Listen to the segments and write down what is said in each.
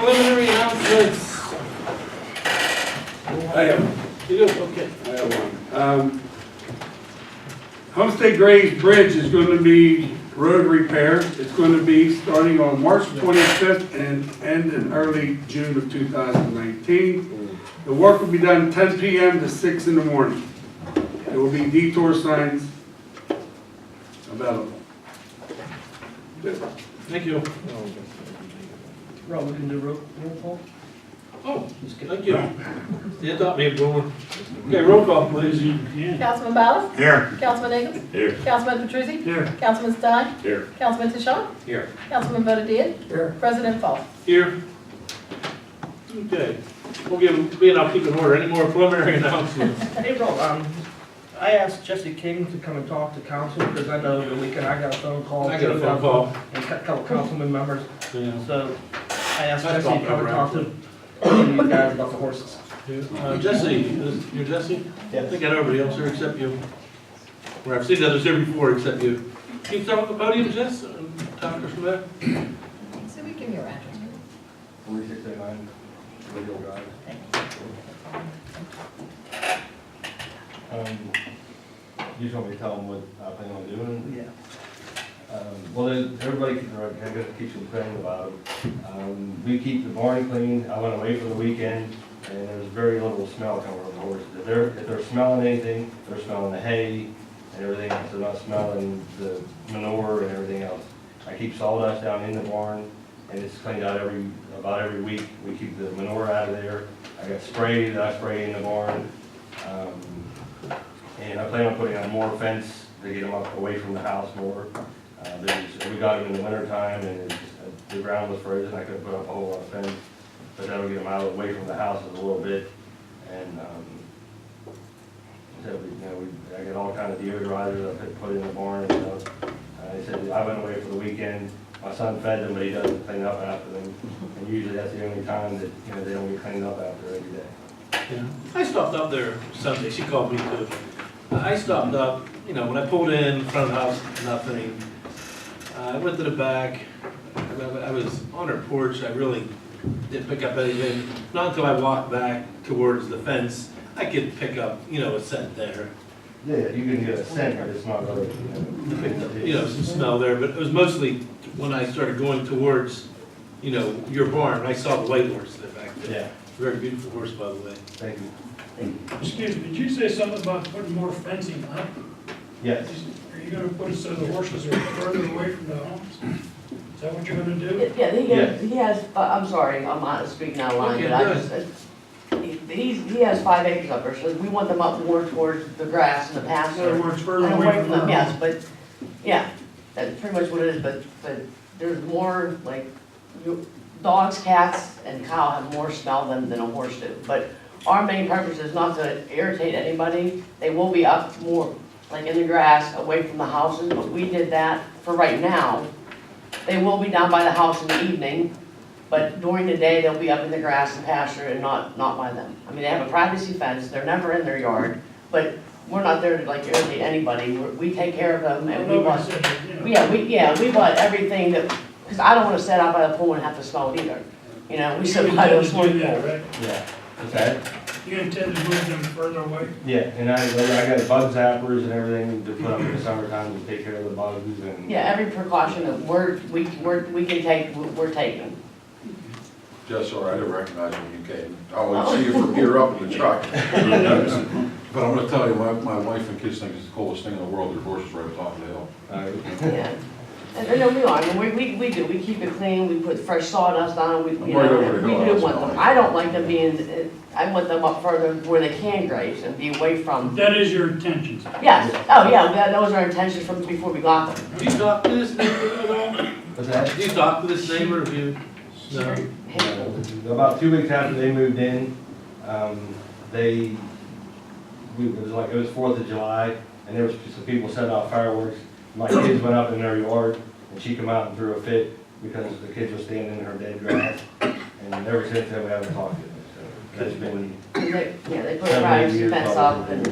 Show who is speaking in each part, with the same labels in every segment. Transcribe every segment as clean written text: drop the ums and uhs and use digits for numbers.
Speaker 1: preliminary announcements.
Speaker 2: I have,
Speaker 1: You do, okay.
Speaker 2: I have one. Homestead Graves Bridge is going to be road repair. It's going to be starting on March 25th and end in early June of 2019. The work will be done 10 p.m. to 6 in the morning. There will be detour signs available.
Speaker 1: Thank you.
Speaker 3: Rob, we can do roll call?
Speaker 1: Oh, thank you. You thought me of going. Okay, roll call, please.
Speaker 4: Councilman Ballas?
Speaker 2: Here.
Speaker 4: Councilman Ingalls?
Speaker 2: Here.
Speaker 4: Councilman Petrusi?
Speaker 2: Here.
Speaker 4: Councilman Stein?
Speaker 2: Here.
Speaker 4: Councilman Tishon?
Speaker 1: Here.
Speaker 4: Councilman Bonnadille?
Speaker 3: Here.
Speaker 4: President Faust?
Speaker 1: Here. Okay. We'll give, I'll keep it in order. Any more preliminary announcements?
Speaker 3: Hey, Rob, I asked Jesse King to come and talk to council, because I know the weekend I got a phone call.
Speaker 1: I got a phone call.
Speaker 3: And a couple councilman members,
Speaker 1: Yeah.
Speaker 3: so I asked
Speaker 1: That's
Speaker 3: Jesse to come and talk to you guys about the horses.
Speaker 1: Jesse, you're Jesse?
Speaker 3: Yes.
Speaker 1: I think I know everybody else here except you. Or I've seen others here before except you. Can you start with the podium, Jess? And talk to us from there?
Speaker 4: So we give your address.
Speaker 5: 4689 Legal Drive. You just want me to tell them what I plan on doing?
Speaker 3: Yeah.
Speaker 5: Well, everybody keeps complaining about it. We keep the barn clean. I went away for the weekend, and there's very little smell coming from the horses. If they're smelling anything, they're smelling the hay and everything else. They're not smelling the manure and everything else. I keep sawdust down in the barn, and it's cleaned out about every week. We keep the manure out of there. I got spray that I spray in the barn. And I plan on putting on more fence to get them up away from the house more. We got them in the winter time, and the ground was frozen. I couldn't put up a whole lot of fence, but that'll get them out away from the houses a little bit. And so I got all kind of deodorizers I put in the barn and stuff. He said I went away for the weekend. My son fed them, but he doesn't clean up after them. And usually that's the only time that they don't get cleaned up after every day.
Speaker 1: Yeah. I stopped up there Sunday. She called me too. I stopped up, when I pulled in front of the house, nothing. I went to the back. I was on her porch. I really didn't pick up anything. Not until I walked back towards the fence, I could pick up, a scent there.
Speaker 5: Yeah, you can get a scent, but it's not really,
Speaker 1: Some smell there. But it was mostly when I started going towards, your barn. I saw the white horse there back there.
Speaker 5: Yeah,
Speaker 1: Very beautiful horse, by the way.
Speaker 5: thank you.
Speaker 6: Excuse me, did you say something about putting more fencing up?
Speaker 5: Yes,
Speaker 6: Are you gonna put it so the horses are further away from the homes? Is that what you're gonna do?
Speaker 7: Yeah, he has, I'm sorry, I'm not speaking out of line,
Speaker 1: Okay,
Speaker 7: but I
Speaker 1: good.
Speaker 7: just, he has 5 acres up there, so we want them up more towards the grass and the
Speaker 6: In
Speaker 7: pasture.
Speaker 6: other words, further
Speaker 7: And
Speaker 6: away from the
Speaker 7: yes,
Speaker 6: homes?
Speaker 7: but, yeah, that's pretty much what it is, but there's more, like, dogs, cats, and cow have more smell than a horse do. But our main purpose is not to irritate anybody. They will be up more, like in the grass, away from the houses, but we did that for right now. They will be down by the house in the evening, but during the day, they'll be up in the grass and pasture and not by them. I mean, they have a privacy fence, they're never in their yard, but we're not there to like irritate anybody. We take care of them and we want, we want everything that, because I don't want to sit out by the pool and have to smell it either. We sit by the
Speaker 6: You
Speaker 7: swimming
Speaker 6: intend to
Speaker 7: pool.
Speaker 6: do that, right?
Speaker 5: yeah. What's that?
Speaker 6: You intend to move them further away?
Speaker 5: Yeah, and I got bug zappers and everything to put up in the summertime to take care of the bugs and.
Speaker 7: Yeah, every precaution that we can take, we're taking.
Speaker 8: Just sorry, I didn't recognize you when you came. I would see you from here up in the truck. But I'm gonna tell you, my wife and kids think it's the coolest thing in the world, their horses right atop the hill.
Speaker 7: Yeah. And no, we are, I mean, we do, we keep it clean, we put fresh sawdust on, we do
Speaker 8: Right over the hill,
Speaker 7: want them. I don't like them being, I want them up further where they can graze and be away from.
Speaker 6: That is your intentions.
Speaker 7: Yes, oh yeah, that was our intention from before we got them.
Speaker 1: Do you talk to this neighbor at all?
Speaker 5: What's that?
Speaker 1: Do you talk to this neighbor? Have you? No.
Speaker 5: About 2 weeks after they moved in, it was 4th of July, and there was some people setting off fireworks. My kids went up in their yard, and she come out and threw a fit because the kids were standing in her dead grass. And ever since then, we haven't talked to them. So that's been,
Speaker 7: They put a
Speaker 5: 7
Speaker 7: privacy
Speaker 5: years
Speaker 7: fence up and,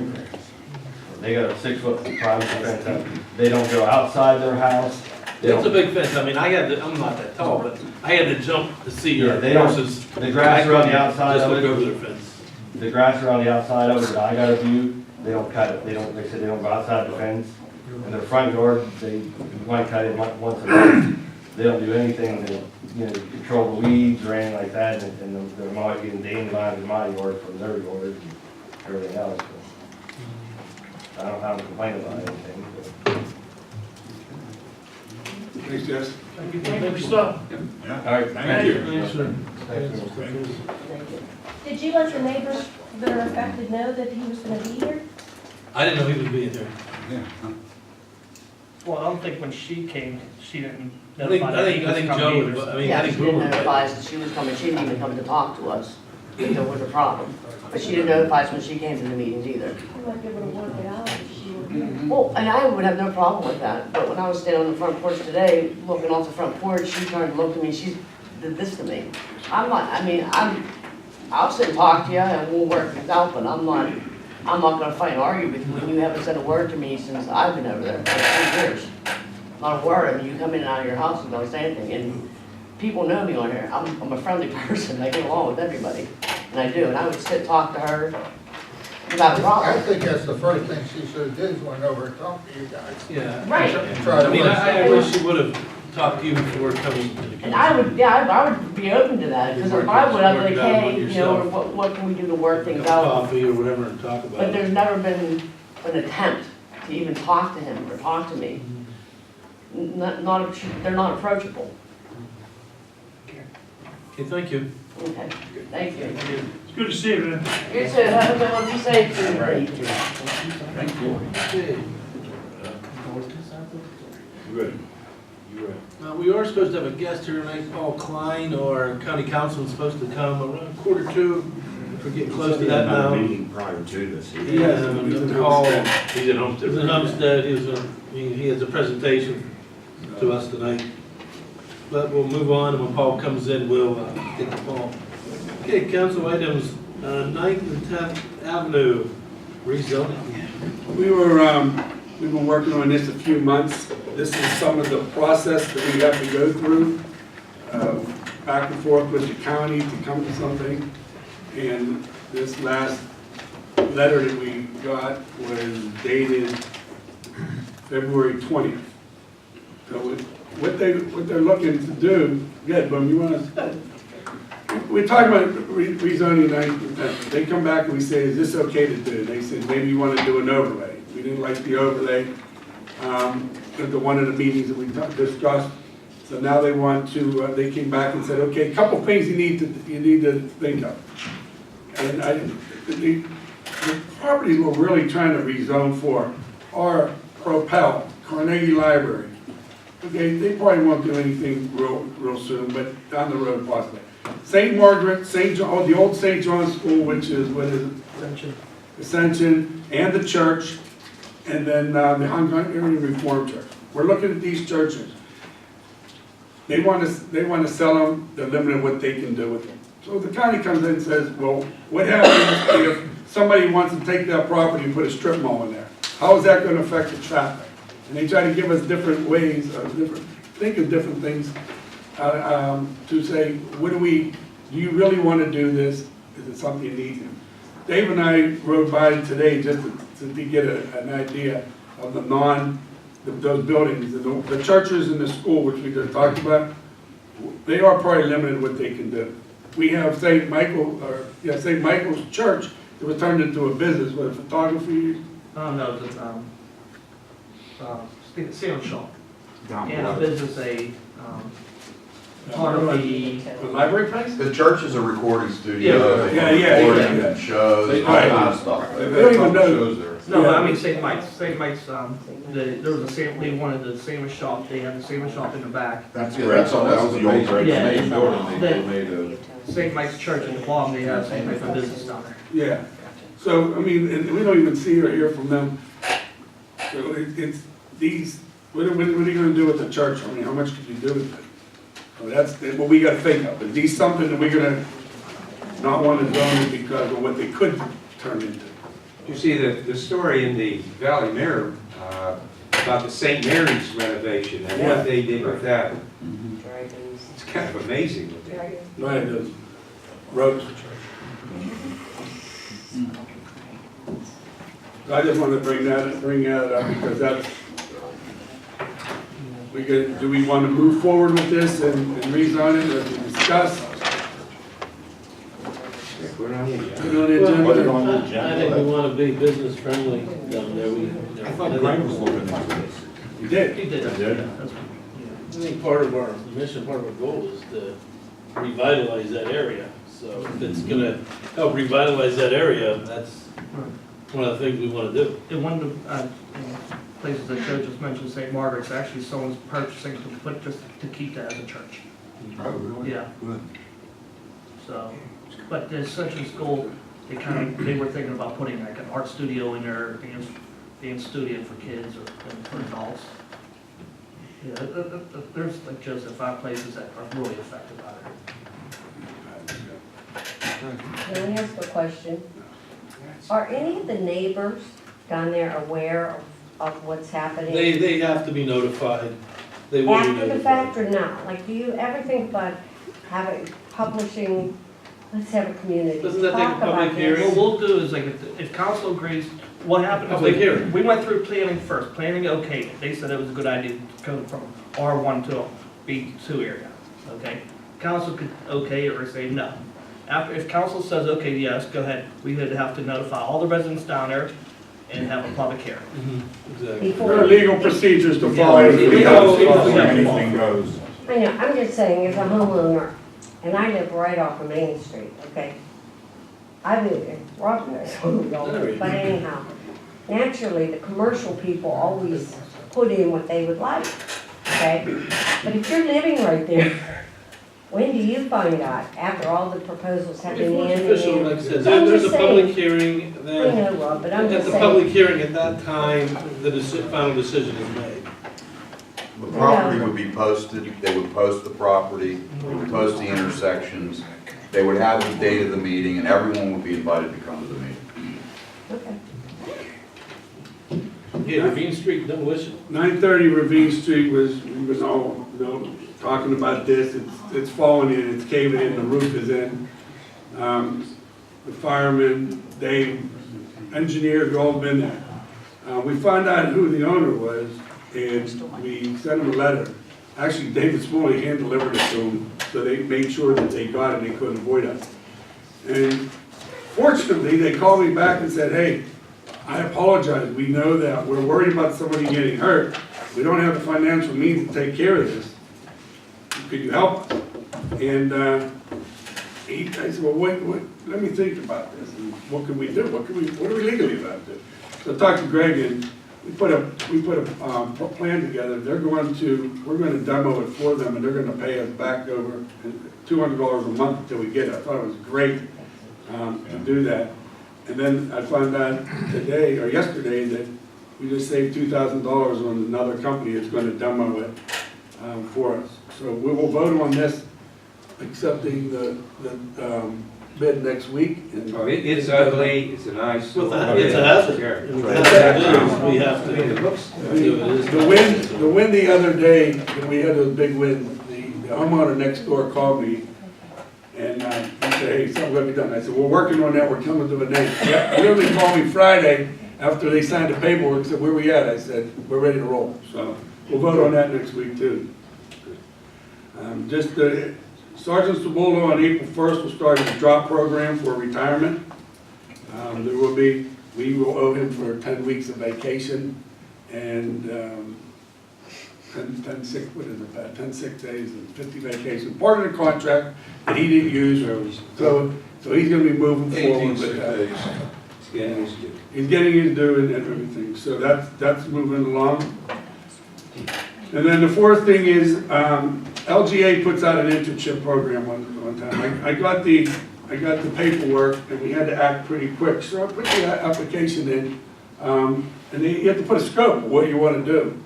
Speaker 5: they got a 6-foot privacy fence up. They don't go outside their house,
Speaker 1: It's a big fence, I mean, I'm not that tall, but I had to jump to see
Speaker 5: Yeah,
Speaker 1: your
Speaker 5: they don't-
Speaker 1: horses.
Speaker 5: The grass around the outside
Speaker 1: Just
Speaker 5: of
Speaker 1: look over
Speaker 5: it,
Speaker 1: their fence.
Speaker 5: the grass around the outside of it that I got a view, they don't cut it, they said they don't go outside the fence. And their front yard, they might cut it once a month, they don't do anything to, control the weeds or anything like that, and they're not getting dandelions in my yard from their yard and everything else. So I don't complain about anything, but.
Speaker 2: Thanks, Jess.
Speaker 1: Thank you, stop.
Speaker 5: All right, thank you.
Speaker 1: Thanks, sir.
Speaker 5: Thanks, sir.
Speaker 7: Thank you.
Speaker 9: Did you let the neighbors that are affected know that he was gonna be here?
Speaker 1: I didn't know he was being there.
Speaker 3: Well, I don't think when she came, she didn't
Speaker 1: I think,
Speaker 3: notify
Speaker 1: I
Speaker 3: that he
Speaker 1: think, I
Speaker 3: was
Speaker 1: think
Speaker 3: coming
Speaker 1: Joe
Speaker 3: either.
Speaker 1: would, I mean, I
Speaker 7: Yeah,
Speaker 1: think
Speaker 7: she
Speaker 1: Joe
Speaker 7: didn't
Speaker 1: would.
Speaker 7: notify us that she was coming, she didn't even come to talk to us, if there was a problem. But she didn't notify us when she came to the meetings either.
Speaker 9: You might be able to work it out if she were here.
Speaker 7: Well, and I would have no problem with that, but when I was standing on the front porch today, looking off the front porch, she turned and looked at me, she did this to me. I'll sit and talk to you and we'll work it out, but I'm not gonna fight and argue with you when you haven't said a word to me since I've been over there for 2 years. Not a word, I mean, you come in and out of your house and don't say anything, and people know me on here, I'm a friendly person, I get along with everybody, and I do, and I would sit and talk to her without a
Speaker 10: I
Speaker 7: problem.
Speaker 10: think that's the first thing she should have did is went over and talked to you guys.
Speaker 1: Yeah.
Speaker 7: Right.
Speaker 10: Try to
Speaker 1: I mean, I
Speaker 10: work
Speaker 1: wish she would have talked to you before coming to the council.
Speaker 7: And I would be open to that, because if I would, I'd be like, hey, what can we do to work things out?
Speaker 1: Coffee or whatever and talk about
Speaker 7: But
Speaker 1: it.
Speaker 7: there's never been an attempt to even talk to him or talk to me. They're not approachable.
Speaker 1: Okay, thank you.
Speaker 7: Okay, thank you.
Speaker 6: It's good to see you, man.
Speaker 7: You too, have a good one, be safe too.
Speaker 8: Thank you.
Speaker 1: Okay.
Speaker 8: Good.
Speaker 1: We are supposed to have a guest here tonight, Paul Klein, or county council's supposed to come around 1:45. We're getting close to that now.
Speaker 11: Meeting prior to this.
Speaker 1: Yeah, Paul,
Speaker 11: He's in Homestead.
Speaker 1: he's in Homestead, he has a presentation to us tonight. But we'll move on, and when Paul comes in, we'll get to Paul. Okay, council items, 9th and 10th Avenue rezoning.
Speaker 2: We've been working on this a few months. This is some of the process that we have to go through, back and forth with the county to come to something. And this last letter that we got was dated February 20th. So what they're looking to do, good, but you want to, we're talking about rezoning 9th and 10th. They come back and we say, is this okay to do? They said, maybe you want to do an overlay. We didn't like the overlay at one of the meetings that we discussed. So now they want to, they came back and said, okay, a couple things you need to think of. And the properties we're really trying to rezone for are Propel, Carnegie Library. Okay, they probably won't do anything real soon, but down the road possibly. St. Margaret, St. John, the old St. John's School, which is, what is it? Ascension, and the church, and then the Hungarian Reformed Church. We're looking at these churches. They want to sell them, they're limited what they can do with them. So the county comes in and says, well, what happens if somebody wants to take that property and put a strip mall in there? How is that going to affect the traffic? And they try to give us different ways, think of different things to say, do you really want to do this? Is it something you need? Dave and I rode by today just to get an idea of those buildings, the churches and the school, which we just talked about. They are probably limited what they can do. We have St. Michael's Church that was turned into a business with photography.
Speaker 3: No, it's sandwich shop. And a business, photography.
Speaker 2: The library place?
Speaker 11: The church is a recording studio.
Speaker 2: Yeah.
Speaker 11: Recording and shows, all kind of stuff.
Speaker 8: They've
Speaker 2: They don't
Speaker 8: had a
Speaker 2: even
Speaker 8: couple
Speaker 2: know.
Speaker 8: shows there.
Speaker 3: No, but I mean St. Mike's. St. Mike's, there was they wanted the sandwich shop, they had the sandwich shop in the back.
Speaker 11: That's
Speaker 8: Yeah, that's the old
Speaker 3: Yeah.
Speaker 8: main building they made a.
Speaker 3: St. Mike's Church in the bottom, they have some type of business down there.
Speaker 2: Yeah. So, I mean, and we don't even see or hear from them. So it's these, what are you gonna do with the church? I mean, how much could you do with it? So that's what we gotta think of. Is these something that we're gonna not want to zone it because of what they could turn into?
Speaker 12: You see, the story in the Valley Mirror, about the St. Mary's renovation and what they did with that.
Speaker 7: Dragons.
Speaker 12: It's kind of amazing what they did.
Speaker 2: Right, those roads. So I just wanted to bring that up because that's, do we want to move forward with this and rezone it as we discussed?
Speaker 12: Put it on the agenda.
Speaker 2: Put it on the
Speaker 11: Put it
Speaker 2: agenda.
Speaker 11: on the
Speaker 1: I think we
Speaker 11: agenda.
Speaker 1: want to be business friendly down there.
Speaker 12: I thought Greg was looking into this.
Speaker 2: You did.
Speaker 3: He did. That's-
Speaker 1: I think part of our mission, part of our goal is to revitalize that area. So if it's gonna help revitalize that area, that's one of the things we want to do.
Speaker 3: In one of the places that Joe just mentioned, St. Margaret's, actually someone's purchasing to put, just to keep that as a church.
Speaker 11: Oh, really?
Speaker 3: Yeah.
Speaker 11: Good.
Speaker 3: So, but the Ascension School, they were thinking about putting like an art studio in there, dance studio for kids or and for adults. Yeah, there's, like Joe said, 5 places that are really affected by it.
Speaker 9: Can I ask a question? Are any of the neighbors down there aware of what's happening?
Speaker 1: They have to be notified. They will be
Speaker 9: After the
Speaker 1: notified.
Speaker 9: fact or not? Like, do you ever think about having, publishing, let's have a community
Speaker 1: Doesn't that take a
Speaker 9: talk about
Speaker 1: public
Speaker 9: this?
Speaker 1: hearing?
Speaker 3: What we'll do is like, if council agrees, what happened? is
Speaker 1: Public hearing.
Speaker 3: We went through planning first, planning okayed it. They said it was a good idea to go from R1 to B2 area, okay? Council could okay it or say no. After, if council says, okay, yes, go ahead, we would have to notify all the residents down there and have a public hearing.
Speaker 1: Exactly.
Speaker 2: There are legal procedures to follow.
Speaker 3: Yeah, legal-
Speaker 11: Anything goes.
Speaker 9: I know, I'm just saying, as a homeowner, and I live right off of Main Street, okay? I live in Robin knows who we all live, but anyhow, naturally, the commercial people always put in what they would like, okay? But if you're living right there, when do you find out, after all the proposals have been
Speaker 1: Before
Speaker 9: in?
Speaker 1: it's official,
Speaker 9: and
Speaker 1: like I said,
Speaker 9: So I'm
Speaker 1: there's a
Speaker 9: just
Speaker 1: public
Speaker 9: saying-
Speaker 1: hearing,
Speaker 9: I
Speaker 1: then
Speaker 9: know, Rob, but I'm
Speaker 1: at
Speaker 9: just
Speaker 1: the
Speaker 9: saying.
Speaker 1: public hearing, at that time, the final decision is made.
Speaker 11: The property would be posted, they would post the property, they would post the intersections, they would have the date of the meeting, and everyone would be invited to come to the meeting.
Speaker 9: Okay.
Speaker 1: Yeah, Ravine Street demolition.
Speaker 2: 930 Ravine Street was, we was all, talking about this, it's falling in, it's caving in, the roof is in. The fireman, Dave, engineer Goldman, we found out who the owner was, and we sent him a letter. Actually, David Smalley hand-delivered it to them, so they made sure that they got it, they couldn't avoid us. And fortunately, they called me back and said, hey, I apologize, we know that we're worried about somebody getting hurt. We don't have the financial means to take care of this. Could you help us? And I said, well, wait, let me think about this. And what can we do? What are we legally allowed to do? So I talked to Greg and we put a plan together. We're going to demo it for them and they're going to pay us back over $200 a month until we get it. I thought it was great to do that. And then I found out today, or yesterday, that we just saved $2,000 on another company that's going to demo it for us. So we will vote on this, accepting the bid next week. And
Speaker 12: It's ugly, it's a nice.
Speaker 1: It's a hazard. We have to.
Speaker 12: It looks.
Speaker 2: The wind the other day, when we had those big winds, the homeowner next door called me and he said, hey, something's gonna be done. I said, we're working on that, we're coming to an end. He literally called me Friday after they signed the paperwork, said, where we at? I said, we're ready to roll. So we'll vote on that next week too. Sergeant Cibolo on April 1st will start his drop program for retirement. We will owe him for 10 weeks of vacation and 10 sick days and 50 vacation. Part of the contract that he didn't use, so he's gonna be moving forward with that. He's getting used to doing everything, so that's moving along. And then the fourth thing is, LGA puts out an internship program one time. I got the paperwork and we had to act pretty quick, so I put the application in, and you have to put a scope of what you want to do.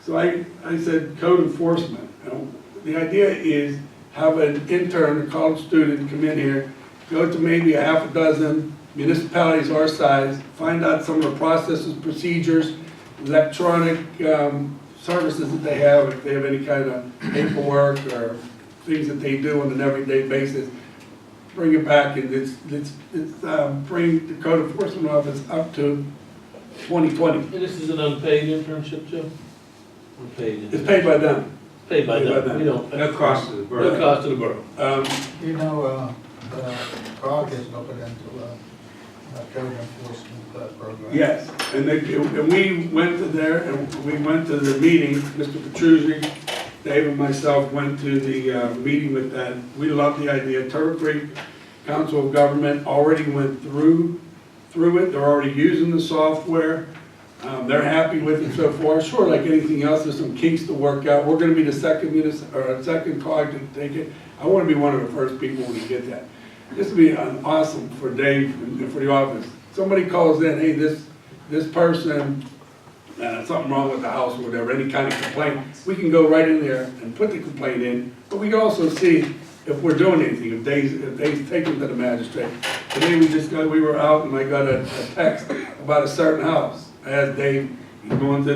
Speaker 2: So I said code enforcement. The idea is have an intern, a college student come in here, go to maybe a half a dozen municipalities our size, find out some of the processes, procedures, electronic services that they have, if they have any kind of paperwork or things that they do on an everyday basis, bring it back, and it's bring the code enforcement office up to 2020.
Speaker 1: And this is an unpaid internship, Joe? Unpaid.
Speaker 2: It's paid by them.
Speaker 1: Paid by
Speaker 2: paid by
Speaker 1: them.
Speaker 2: them.
Speaker 1: We don't.
Speaker 12: No cost to the
Speaker 1: No
Speaker 12: borough.
Speaker 1: cost to the borough.
Speaker 10: You know, COG is looking into a code enforcement program.
Speaker 2: Yes, and we went to there, and we went to the meeting, Mr. Petruzzi, Dave and myself went to the meeting with that. We love the idea. Turtle Creek Council of Government already went through it. They're already using the software. They're happy with it so far. Sure, like anything else, there's some kinks to work out. We're gonna be the second COG to take it. I wanna be one of the first people to get that. This would be awesome for Dave and for the office. Somebody calls in, hey, this person, something wrong with the house or whatever, any kind of complaint, we can go right in there and put the complaint in, but we can also see if we're doing anything, if Dave's taken to the magistrate. Today we were out and I got a text about a certain house. I asked Dave, took him to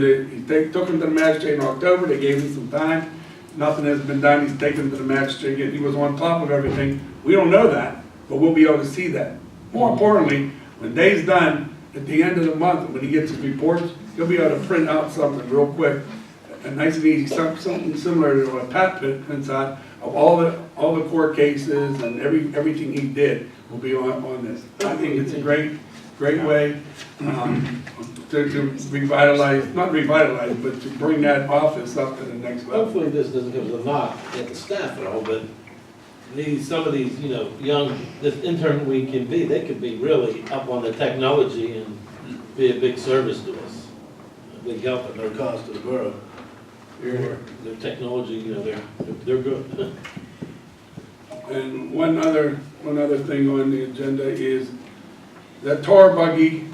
Speaker 2: the magistrate in October, they gave him some time, nothing has been done, he's taken to the magistrate, he was on top of everything. We don't know that, but we'll be able to see that. More importantly, when Dave's done, at the end of the month, when he gets his reports, he'll be able to print out something real quick, a nice and easy, something similar to a pat inside of all the court cases and everything he did will be on this. I think it's a great way to revitalize, not revitalize, but to bring that office up to the next level.
Speaker 1: Hopefully this doesn't come as a knock at the staff at all, but some of these, young, this intern we can be, they could be really up on the technology and be a big service to us. A big help at no cost to the borough. Their technology, they're good.
Speaker 2: And one other thing on the agenda is that tar buggy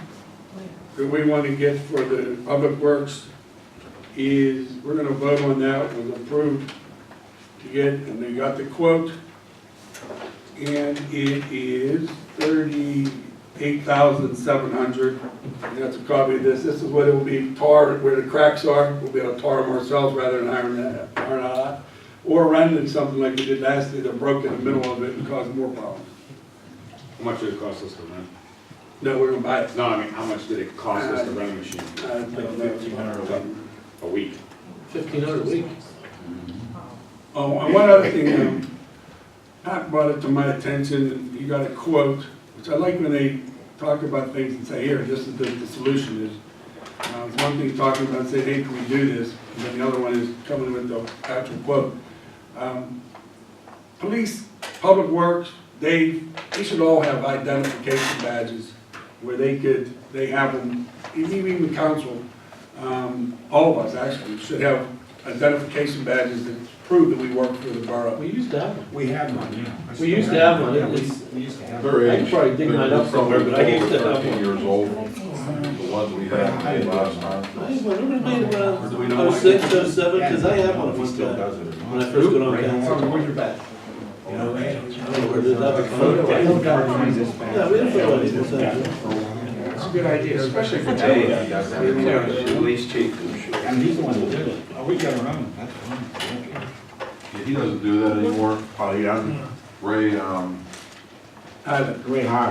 Speaker 2: that we want to get for the public works is, we're gonna vote on that, it was approved to get, and they got the quote, and it is $38,700. That's a copy of this. This is what it will be, tar where the cracks are. We'll be able to tar them ourselves rather than iron out. Or rendering something like we did last year that broke in the middle of it and caused more problems.
Speaker 12: How much did it cost us to rent?
Speaker 2: No, we're gonna buy it.
Speaker 12: No, I mean, how much did it cost us to rent a machine? A week.
Speaker 1: 1,500 a week.
Speaker 2: Oh, and one other thing, Pat brought it to my attention, you got a quote, which I like when they talk about things and say, here, this is the solution is. It's one thing talking about saying, hey, can we do this? And then the other one is coming with the actual quote. Police, public works, they should all have identification badges where they have them, even the council, all of us actually should have identification badges that prove that we work for the borough.
Speaker 1: We used to have one.
Speaker 12: We had one, yeah.
Speaker 1: We used to have one.
Speaker 12: We used to have
Speaker 8: They're
Speaker 1: I could
Speaker 8: aged.
Speaker 1: probably dig mine up somewhere, but I used to have
Speaker 8: 13
Speaker 1: one.
Speaker 8: years old, the ones we had last time.
Speaker 1: I had one, remember made
Speaker 12: Do we know
Speaker 1: around
Speaker 12: why?
Speaker 1: 06, 07, because I had one at
Speaker 12: He
Speaker 1: one
Speaker 12: still
Speaker 1: time.
Speaker 12: does it.
Speaker 1: When I first got on council.
Speaker 12: Where's your badge? You know,
Speaker 1: I don't know where did that come from. Yeah, we didn't put one in this time.
Speaker 12: It's a good idea, especially for Dave. Police chief.
Speaker 6: And he's the one who did it. Oh, we got around, that's fine.
Speaker 8: Yeah, he doesn't do that anymore.
Speaker 12: Oh, he doesn't?
Speaker 8: Ray,
Speaker 12: Ray Hart.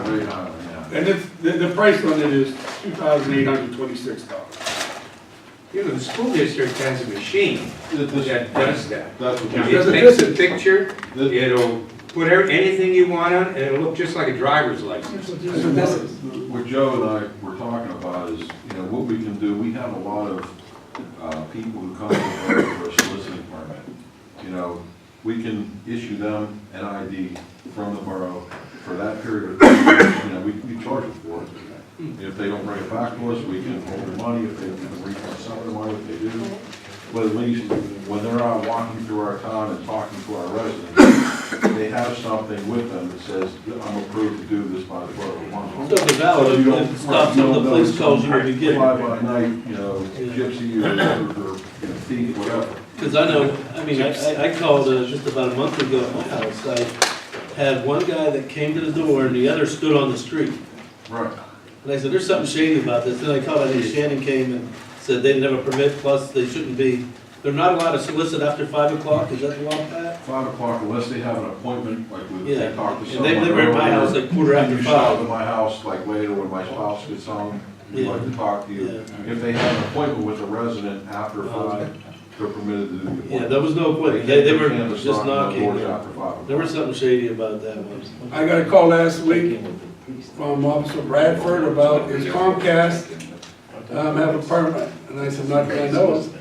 Speaker 8: Ray, yeah.
Speaker 2: And the price on it is $2,826.
Speaker 12: You know, the school district has a machine that does that.
Speaker 8: That's what
Speaker 12: Now,
Speaker 8: he
Speaker 12: it
Speaker 2: Does
Speaker 12: takes a picture,
Speaker 8: This-
Speaker 12: it'll put anything you want on, and it'll look just like a driver's license.
Speaker 2: That's what this is.
Speaker 8: What Joe and I were talking about is, what we can do, we have a lot of people who come to the borough for a soliciting permit. We can issue them an ID from the borough for that period of time. We charge them for it. If they don't bring it back to us, we can hold their money. If they can refund some of the money, if they do. But at least when they're out walking through our town and talking to our residents, they have something with them that says, I'm approved to do this by the borough of Munhall.
Speaker 1: So it's valid, if it stops on the police calls you when you get
Speaker 8: Fly
Speaker 1: it.
Speaker 8: by night, gypsy or thief, whatever.
Speaker 1: Because I called just about a month ago at my house. I had one guy that came to the door and the other stood on the street.
Speaker 8: Right.
Speaker 1: And I said, there's something shady about this. Then I called, I think Shannon came and said they didn't have a permit, plus they shouldn't be, they're not allowed to solicit after 5 o'clock, is that the law, Pat?
Speaker 8: 5 o'clock unless they have an appointment, like with,
Speaker 1: Yeah.
Speaker 8: they talk to
Speaker 1: And
Speaker 8: someone.
Speaker 1: they were at my house like quarter after
Speaker 8: You stop
Speaker 1: 5.
Speaker 8: at my house like later when my spouse gets home, we'd
Speaker 1: Yeah.
Speaker 8: like to talk to you.
Speaker 1: Yeah.
Speaker 8: If they have an appointment with a resident after 5, they're permitted to do the appointment.
Speaker 1: Yeah, there was no appointment, they were
Speaker 8: can't
Speaker 1: just
Speaker 8: knock on
Speaker 1: knocking.
Speaker 8: doors after 5 o'clock.
Speaker 1: There was something shady about that one.
Speaker 2: I got a call last week from Officer Bradford about his Comcast, have a permit, and I said, not that I know of.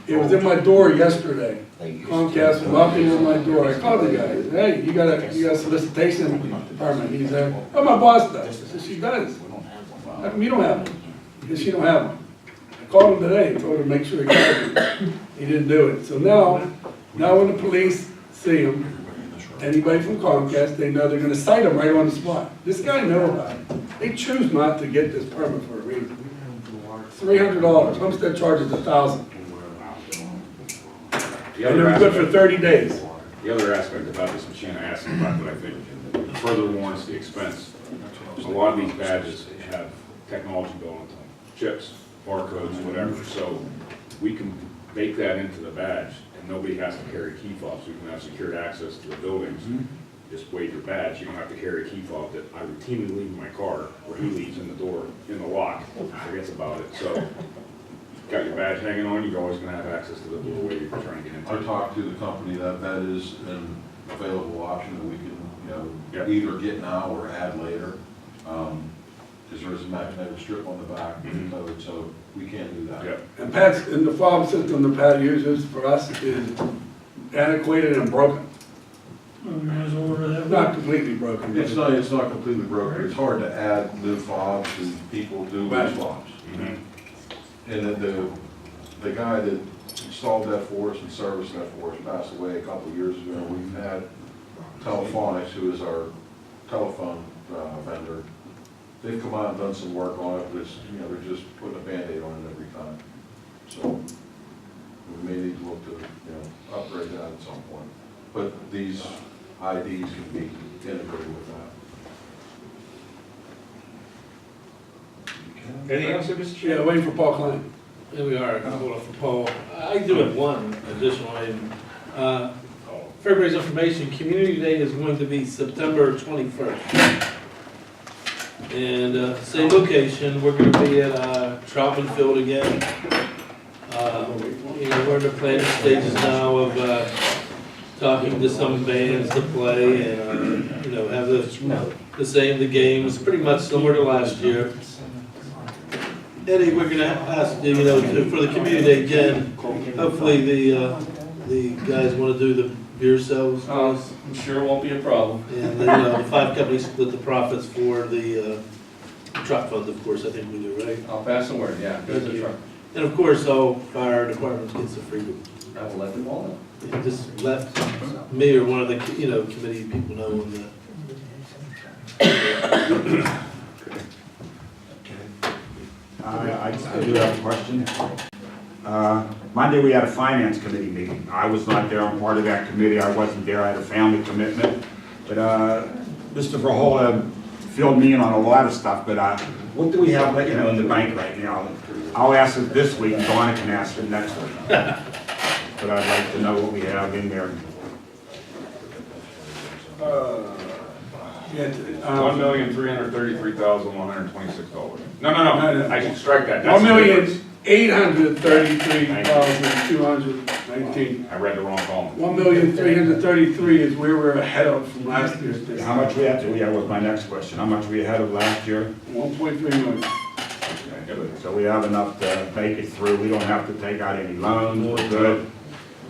Speaker 2: It was in my door yesterday. Comcast was knocking on my door. I called the guy. I said, hey, you got a solicitation permit? He said, oh, my boss does. I said, she does. How come you don't have one? Because she don't have one. I called him today and told him to make sure he got it. He didn't do it. So now when the police see him, anybody from Comcast, they know they're gonna cite him right on the spot. This guy know about it. They choose not to get this permit for a reason. $300. Homestead charges $1,000.
Speaker 13: The
Speaker 2: And
Speaker 13: other
Speaker 2: they're good for
Speaker 13: aspect,
Speaker 2: 30 days.
Speaker 13: the other aspect about this, and Shanna asked about that, I think further warrants the expense. A lot of these badges have technology built into them, chips, barcodes, whatever, so we can bake that into the badge, and nobody has to carry key fobs. We can have secured access to the buildings. Just wave your badge, you don't have to carry a key fob that I routinely leave in my car, or he leaves in the door, in the lock, forgets about it, so. Got your badge hanging on, you're always gonna have access to the doorway you're trying to get into.
Speaker 8: I talked to the company, that is an available option that we can,
Speaker 13: Yep.
Speaker 8: either get now or add later. Because there is a magnetic strip on the back, so we can't do that.
Speaker 13: Yep.
Speaker 2: And the fob system that Pat uses for us is antiquated and broken. Not completely broken.
Speaker 8: It's not completely broken, it's hard to add new fobs, and people do lose fobs. And then the guy that installed that for us and serviced that for us passed away a couple of years ago. We've had Telephonics, who is our telephone vendor. They've come out and done some work on it, but it's, they're just putting a Band-Aid on it every time. So we may need to look to, upgrade that at some point. But these IDs can be integrated with that.
Speaker 13: Anything else, Mr. Chair?
Speaker 2: Yeah, waiting for Paul Klein.
Speaker 1: Here we are, hold on for Paul. I do have one additional item. Fairgrounds information, Community Day is going to be September 21st. And same location, we're gonna be at Troutman Field again. We're in the planning stages now of talking to some bands to play and, have the games, pretty much similar to last year. Eddie, we're gonna ask, for the community day again, hopefully the guys wanna do the beer sales.
Speaker 13: I'm sure it won't be a problem.
Speaker 1: And then, the 5 companies split the profits for the truck fund, of course, I think we do, right?
Speaker 13: I'll pass the word, yeah.
Speaker 1: Thank you. And of course, all fire departments get some free.
Speaker 13: I will let them all know.
Speaker 1: Yeah, just let me or one of the, committee people know when the.
Speaker 14: I do have a question. Monday, we had a finance committee meeting. I was not there, I'm part of that committee, I wasn't there, I had a family commitment. But Mr. Verhola filled me in on a lot of stuff, but what do we have, in the bank right now? I'll ask it this week, and Donna can ask it next week. But I'd like to know what we have in there.
Speaker 13: $1,333,126. No, I should strike that. That's
Speaker 2: $1,833,219.
Speaker 13: I read the wrong column.
Speaker 2: 1,333 is where we're ahead of from last year.
Speaker 14: How much we had to, yeah, was my next question. How much we ahead of last year?
Speaker 2: 1.3 million.
Speaker 14: So we have enough to make it through. We don't have to take out any loans. We're good.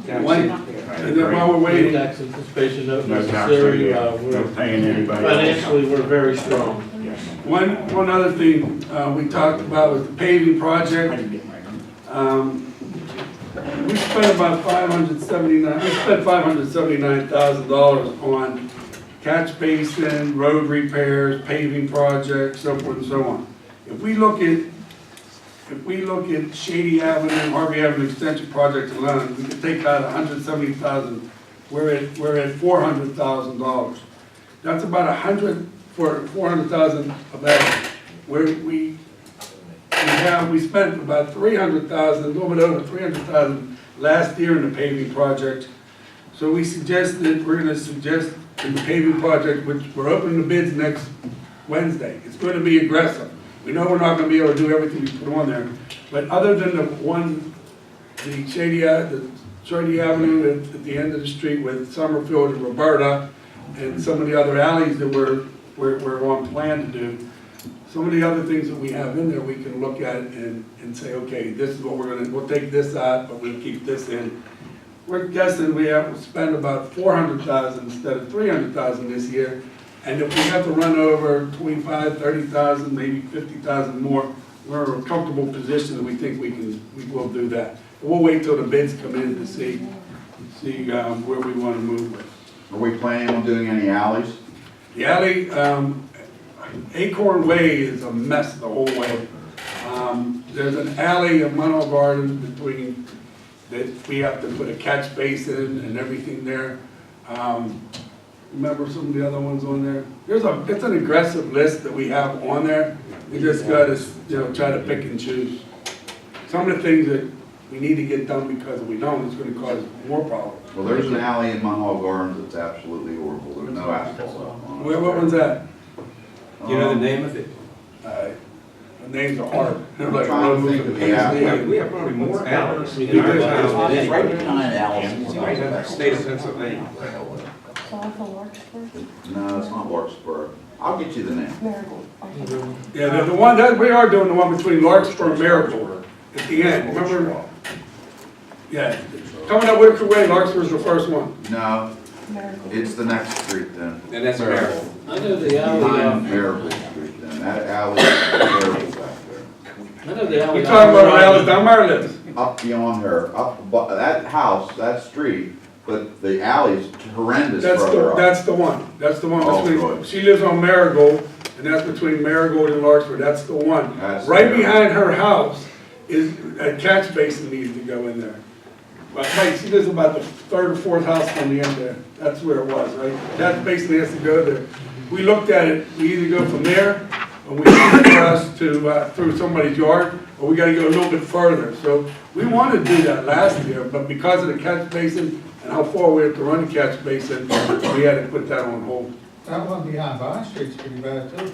Speaker 2: And then while we're waiting,
Speaker 1: Tax anticipation note
Speaker 14: No tax,
Speaker 1: necessary,
Speaker 14: no paying anybody.
Speaker 1: financially, we're very strong.
Speaker 14: Yes.
Speaker 2: one other thing we talked about was the paving project. We spent about $579,000 on catch basin, road repairs, paving projects, so forth and so on. If we look at Shady Avenue, Harvey Avenue Extension project alone, we could take out $170,000. We're at $400,000. That's about $400,000 of that. Where we we spent about 300,000, a little bit over 300,000 last year in the paving project. So we're gonna suggest in the paving project, which we're opening the bids next Wednesday. It's gonna be aggressive. We know we're not gonna be able to do everything we put on there, but other than the Shady Avenue at the end of the street with Summerfield and Roberta, and some of the other alleys that we're on plan to do, some of the other things that we have in there, we can look at and say, okay, this is what we'll take this out, but we'll keep this in. We're guessing we have to spend about 400,000 instead of 300,000 this year. And if we have to run over 25, 30,000, maybe 50,000 more, we're in a comfortable position that we think we will do that. We'll wait till the bids come in to see where we want to move with.
Speaker 11: Are we planning on doing any alleys?
Speaker 2: The alley, Acorn Way is a mess the whole way. There's an alley in Munhall Borough between, that we have to put a catch basin and everything there. Remember some of the other ones on there? It's an aggressive list that we have on there. We just gotta, try to pick and choose. Some of the things that we need to get done because if we don't, it's gonna cause more problems.
Speaker 11: Well, there's an alley in Munhall Gardens that's absolutely horrible. There's no asphalt on it.
Speaker 2: What one's that?
Speaker 12: You know the name of it?
Speaker 2: The names are hard. They're
Speaker 11: I'm
Speaker 2: like
Speaker 11: trying to think of the alley.
Speaker 12: We have probably more alleys
Speaker 1: We
Speaker 12: in our
Speaker 1: do.
Speaker 12: town than
Speaker 11: It's right
Speaker 12: anywhere.
Speaker 11: behind Alice.
Speaker 12: It's right in the state of Pennsylvania.
Speaker 11: No, it's not Larkspur. I'll get you the name.
Speaker 2: Yeah, the one that, we are doing the one between Larkspur and Marigold at the end, remember? Yeah, coming up Whitaker Way, Larkspur's the first one.
Speaker 11: No, it's the next street then.
Speaker 12: And that's Marigold.
Speaker 1: I know the alley
Speaker 11: Behind
Speaker 1: off,
Speaker 11: Marigold Street then. That alley is terrible back there.
Speaker 1: I know the alley.
Speaker 2: We're talking about Alice Dunbar lives.
Speaker 11: Up beyond her, that house, that street, but the alley is horrendous further up.
Speaker 2: That's the one
Speaker 11: Oh,
Speaker 2: between,
Speaker 11: good.
Speaker 2: she lives on Marigold, and that's between Marigold and Larkspur, that's the one.
Speaker 11: That's
Speaker 2: Right
Speaker 11: terrible.
Speaker 2: behind her house is, a catch basin needs to go in there. But right, she lives about the third or fourth house from the end there, that's where it was, right? Catch basin has to go there. We looked at it, we either go from there, or we shoot across to, through somebody's yard, or we gotta go a little bit further. So we wanted to do that last year, but because of the catch basin and how far we have to run the catch basin, we had to put that on hold.
Speaker 10: That one behind Vine Street's pretty bad too.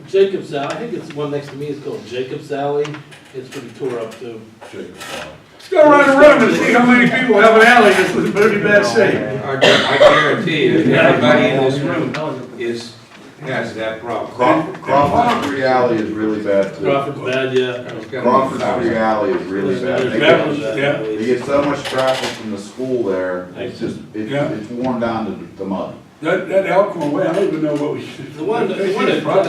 Speaker 1: Jacob's Alley, I think it's one next to me, it's called Jacob's Alley. It's pretty tore up too.
Speaker 2: Let's go around the room and see how many people have an alley that's in pretty bad shape.
Speaker 12: I guarantee you, that everybody in this room has that problem.
Speaker 11: Crawford Street Alley is really bad too.
Speaker 1: Crawford's bad, yeah.
Speaker 11: Crawford Street Alley is really bad.
Speaker 1: There's
Speaker 11: They
Speaker 1: Beverly's
Speaker 11: get,
Speaker 2: yeah.
Speaker 11: they get so much traffic from the school there, it's just,
Speaker 2: Yeah.
Speaker 11: it's worn down to mud.
Speaker 2: That Elkhorn Way, I don't even know what we should.
Speaker 1: The one that, I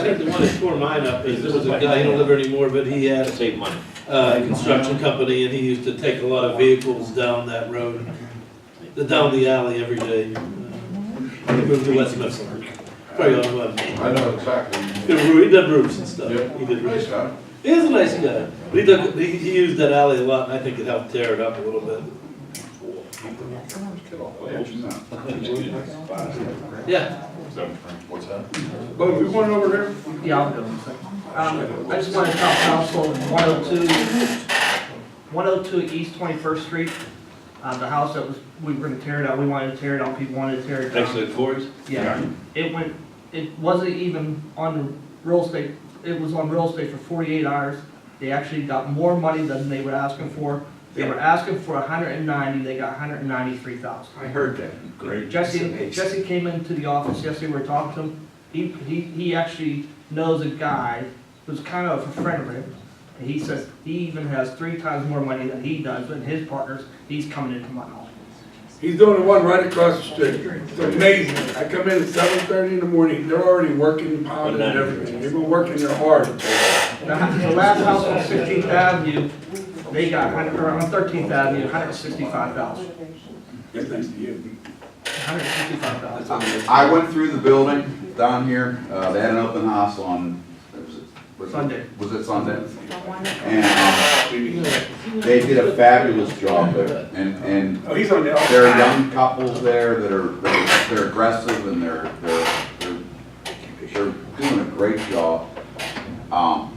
Speaker 1: think the one that tore mine up is, there was a guy, he don't live there anymore, but he had a construction company, and he used to take a lot of vehicles down that road, down the alley every day. He moved to West Mifflin. Probably on the web.
Speaker 11: I know exactly.
Speaker 1: He did roofs and stuff.
Speaker 11: Yep.
Speaker 1: He did roofs.
Speaker 11: Nice guy.
Speaker 1: He is a nice guy. But he used that alley a lot, and I think it helped tear it up a little bit. Yeah.
Speaker 11: What's that?
Speaker 2: But we went over there.
Speaker 3: Yeah, I'll go in a second. I just want to tell council 102 East 21st Street, the house that we were gonna tear it out, we wanted to tear it down, people wanted to tear it down.
Speaker 1: Actually, Ford's?
Speaker 3: Yeah, it wasn't even on real estate, it was on real estate for 48 hours. They actually got more money than they were asking for. They were asking for 190, they got 193,000.
Speaker 12: I heard that. Great.
Speaker 3: Jesse came into the office yesterday, we were talking to him. He actually knows a guy who's kind of a friend of him. And he says he even has 3 times more money than he does, and his partners, he's coming into my office.
Speaker 2: He's doing the one right across the street. It's amazing. I come in at 7:30 in the morning, they're already working, pounding and everything. They've been working there hard.
Speaker 3: The last house on 16th Avenue, they got, or on 13th Avenue, 165,000.
Speaker 2: That's nice to you.
Speaker 3: 165,000.
Speaker 11: I went through the building down here, they had an open house on,
Speaker 3: Sunday.
Speaker 11: Was it Sunday? And they did a fabulous job there. And
Speaker 2: Oh, he's on the
Speaker 11: there are
Speaker 2: outside.
Speaker 11: young couples there that are, they're aggressive and they're doing a great job.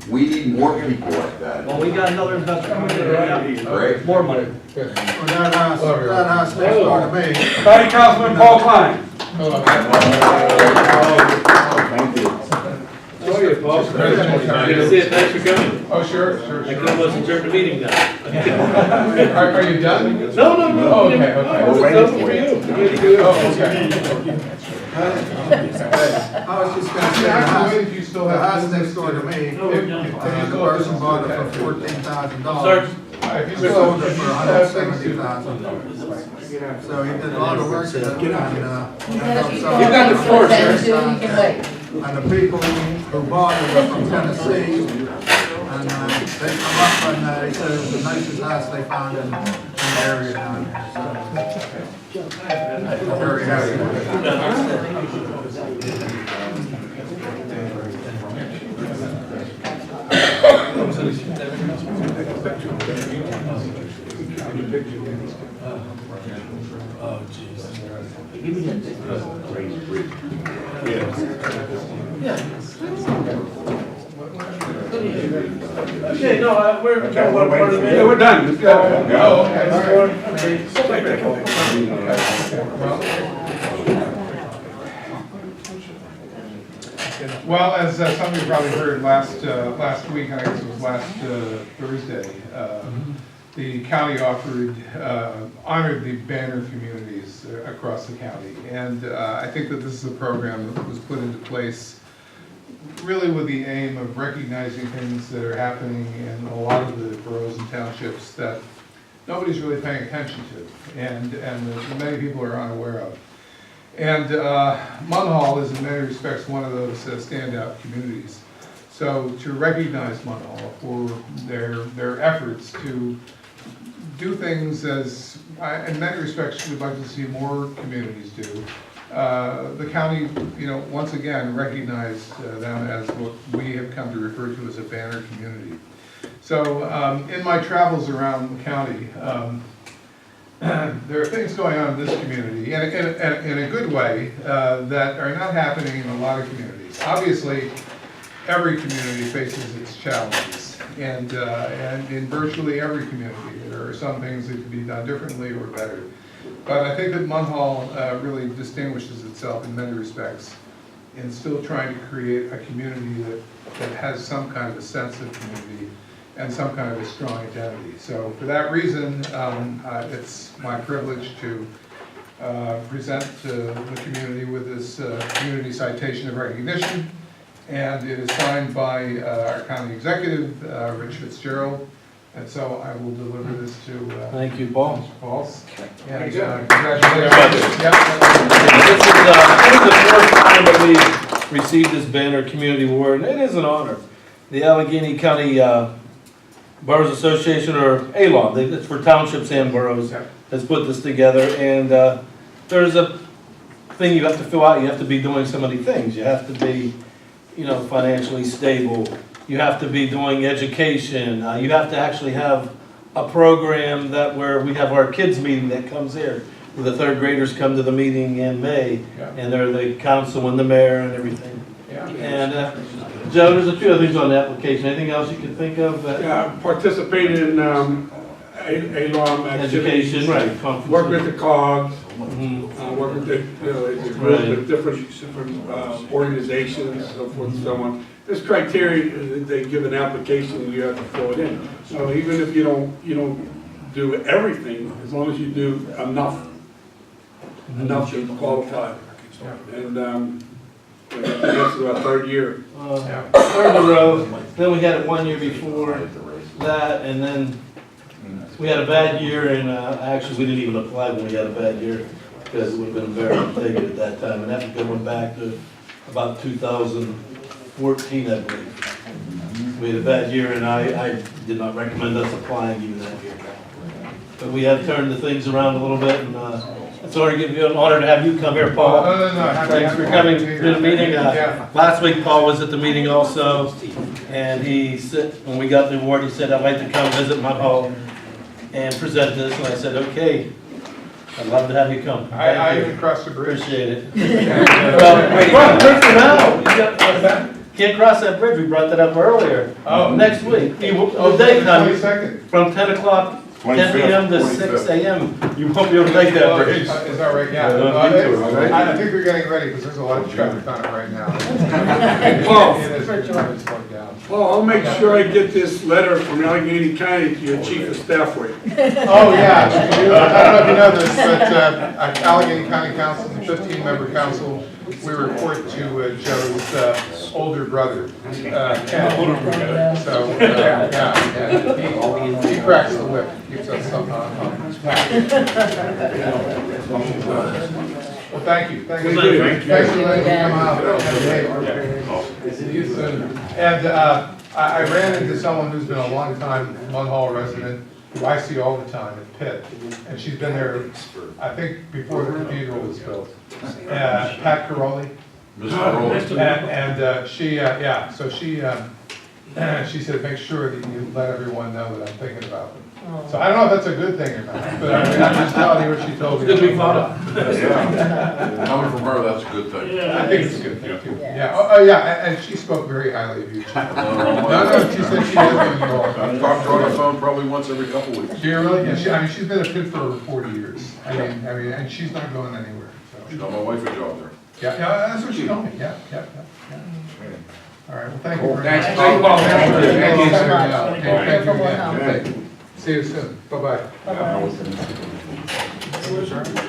Speaker 11: We need see more people like that.
Speaker 3: Well, we got another investor coming in,
Speaker 11: Great.
Speaker 3: more money.
Speaker 10: Well, that house next door to me.
Speaker 2: Hi, Councilman Paul Klein.
Speaker 14: Thank you.
Speaker 1: How are you, Paul? Good to see you, thanks for coming.
Speaker 6: Oh, sure.
Speaker 1: I couldn't listen to the meeting now.
Speaker 6: Are you done?
Speaker 1: No.
Speaker 6: Oh, okay.
Speaker 1: It's open for you. Ready to go.
Speaker 6: Oh, okay.
Speaker 10: I was just gonna say, the house next door to me, the person bought it for $14,000.
Speaker 6: If you
Speaker 10: Sold it for $170,000. So he did a lot of work to it, and,
Speaker 4: You got
Speaker 2: You got the floor, sir.
Speaker 4: You can wait.
Speaker 10: And the people who bought it are from Tennessee, and they come up and they said it was the nicest house they found in the area down here, so. I'm very happy with it.
Speaker 1: Oh, jeez. Okay, no, we're part of the
Speaker 2: Yeah, we're done. Let's go.
Speaker 6: Well, as some of you probably heard last week, I guess it was last Thursday, the county honored the banner communities across the county. And I think that this is a program that was put into place really with the aim of recognizing things that are happening in a lot of the boroughs and townships that nobody's really paying attention to, and that many people are unaware of. And Munhall is in many respects one of those standout communities. So to recognize Munhall for their efforts to do things as, in many respects, we'd like to see more communities do. The county, once again recognized them as what we have come to refer to as a banner community. So in my travels around the county, there are things going on in this community, and in a good way, that are not happening in a lot of communities. Obviously, every community faces its challenges, and in virtually every community, there are some things that could be done differently or better. But I think that Munhall really distinguishes itself in many respects in still trying to create a community that has some kind of a sense of community and some kind of a strong identity. So for that reason, it's my privilege to present to the community with this community citation of recognition. And it is signed by our county executive, Rich Fitzgerald. And so I will deliver this to
Speaker 1: Thank you, Paul.
Speaker 6: Mr. Pauls. And
Speaker 1: Very
Speaker 6: congratulations.
Speaker 1: This is the fourth time that we received this banner community award, and it is an honor. The Allegheny County Boroughs Association, or ALOM, it's for townships and boroughs, has put this together, and there's a thing you have to fill out. You have to be doing so many things. You have to be, financially stable. You have to be doing education. You have to actually have a program where we have our kids meeting that comes here. The third graders come to the meeting in May, and they're the council and the mayor and everything. And Joe, there's a few other things on the application. Anything else you can think of?
Speaker 2: Yeah, participated in ALOM
Speaker 1: Education, right.
Speaker 2: Work with the COGS,
Speaker 1: Mhm.
Speaker 2: work with the different organizations, so forth and so on. This criteria, they give an application and you have to fill it in. So even if you don't do everything, as long as you do enough to qualify. And this is our third year.
Speaker 1: Third in a row. Then we had it 1 year before that, and then we had a bad year, and actually we didn't even apply when we had a bad year because it would have been very big at that time, and that's going back to about 2014, I believe. We had a bad year, and I did not recommend us applying even that year. But we have turned the things around a little bit, and it's an honor to have you come here, Paul.
Speaker 6: No.
Speaker 1: Thanks for coming to the meeting. Last week, Paul was at the meeting also, and he said, when we got the award, he said, I'd like to come visit Munhall and present this, and I said, okay, I'd love to have you come.
Speaker 6: I even crossed the bridge.
Speaker 1: Appreciate it. Well, wait, now. Can't cross that bridge, we brought that up earlier.
Speaker 6: Oh.
Speaker 1: Next week, the
Speaker 6: Oh,
Speaker 1: daytime,
Speaker 6: 22nd.
Speaker 1: from 10 o'clock, 10 p.m. to 6 a.m., you won't be able to make that bridge.
Speaker 6: Is that right? Yeah. I think we're getting ready, because there's a lot of traffic on it right now.
Speaker 2: Paul.
Speaker 6: It is really slowed down.
Speaker 2: Paul, I'll make sure I get this letter from Allegheny County to your chief of staff with.
Speaker 6: Oh, yeah. I don't know if you know this, but Allegheny County Council, the 15-member council, we report to Joe's older brother, Ken. So, yeah, he cracks the whip, keeps us on task. Well, thank you. Thank you. Thanks for letting me come out. See you soon. And I ran into someone who's been a long time Munhall resident, who I see all the time at Pitt. And she's been there, I think, before the cathedral was built. Pat Caroli. And she, so she said, make sure that you let everyone know that I'm thinking about them. So I don't know if that's a good thing or not, but I mean, I'm just telling you what she told me.
Speaker 1: It's good to be thought of.
Speaker 8: Yeah. Coming from her, that's a good thing.
Speaker 6: I think it's a good thing too. Yeah, oh, yeah, and she spoke very highly of you. No, she said she doesn't in New York.
Speaker 8: I've talked to her on the phone probably once every couple weeks.
Speaker 6: She really, yeah, I mean, she's been at Pitt for over 40 years. I mean, and she's not going anywhere,
Speaker 8: She
Speaker 6: so.
Speaker 8: got my wife a job there.
Speaker 6: Yeah, that's what she told me, yeah. All right, well, thank you very much.
Speaker 2: Thanks. Thank you, Paul.
Speaker 6: Thank you, sir.
Speaker 4: Thank you.
Speaker 6: Okay,
Speaker 4: Thank you.
Speaker 6: thank you. See you soon, bye-bye.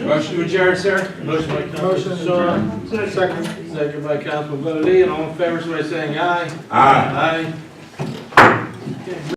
Speaker 1: Motion to adjourn, sir. Motion by Councilman Shaw. Second by Councilman Bonneville, and all in favor, somebody saying aye.
Speaker 14: Aye.
Speaker 1: Aye.